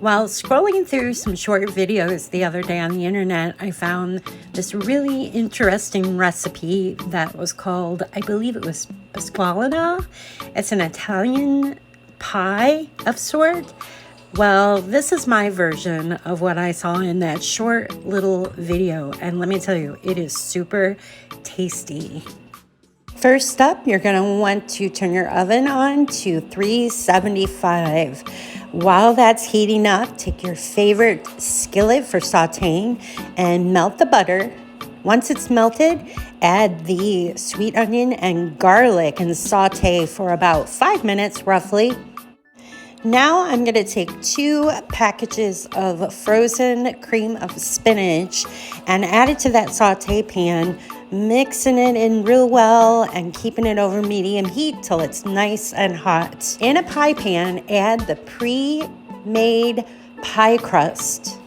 While scrolling through some short videos the other day on the internet, I found this really interesting recipe that was called, I believe it was Pasqualina. It's an Italian pie of sort. Well, this is my version of what I saw in that short little video, and let me tell you, it is super tasty. First up, you're going to want to turn your oven on to 375. While that's heating up, take your favorite skillet for sauteing and melt the butter. Once it's melted, add the sweet onion and garlic and saute for about 5 minutes roughly. Now I'm going to take 2 packages of frozen cream of spinach and add it to that saute pan, mixing it in real well and keeping it over medium heat till it's nice and hot. In a pie pan, add the pre-made pie crust.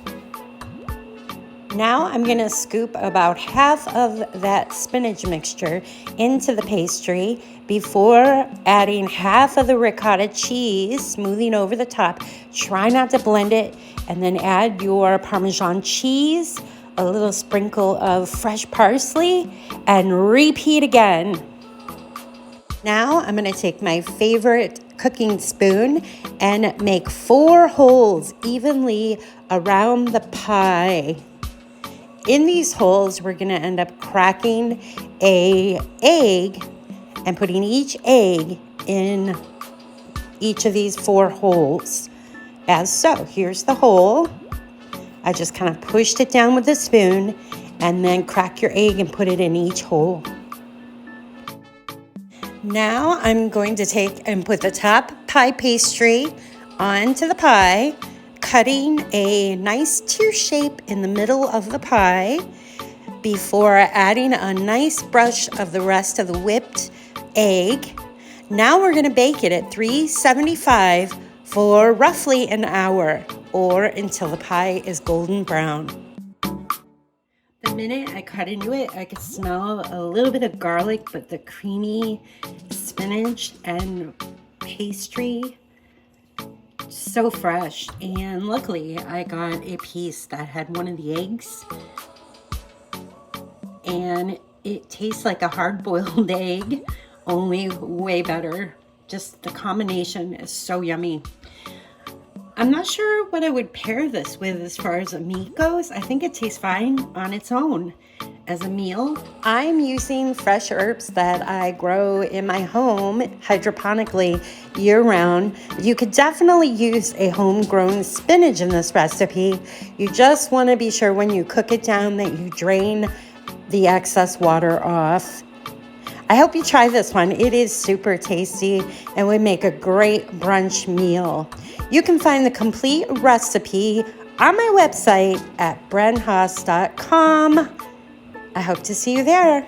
Now I'm going to scoop about half of that spinach mixture into the pastry before adding half of the ricotta cheese, smoothing over the top. Try not to blend it, and then add your Parmesan cheese, a little sprinkle of fresh parsley, and repeat again. Now I'm going to take my favorite cooking spoon and make 4 holes evenly around the pie. In these holes, we're going to end up cracking an egg and putting each egg in each of these 4 holes. As so, here's the hole. I just kind of pushed it down with the spoon, and then crack your egg and put it in each hole. Now I'm going to take and put the top pie pastry onto the pie, cutting a nice tear shape in the middle of the pie before adding a nice brush of the rest of the whipped egg. Now we're going to bake it at 375 for roughly an hour, or until the pie is golden brown. The minute I cut into it, I could smell a little bit of garlic, but the creamy spinach and pastry, so fresh. And luckily I got a piece that had one of the eggs, and it tastes like a hard-boiled egg, only way better. Just the combination is so yummy. I'm not sure what I would pair this with as far as a meat goes. I think it tastes fine on its own as a meal. I'm using fresh herbs that I grow in my home hydroponically year-round. You could definitely use a homegrown spinach in this recipe. You just want to be sure when you cook it down that you drain the excess water off. I hope you try this one. It is super tasty and would make a great brunch meal. You can find the complete recipe on my website at brenhaas.com. I hope to see you there.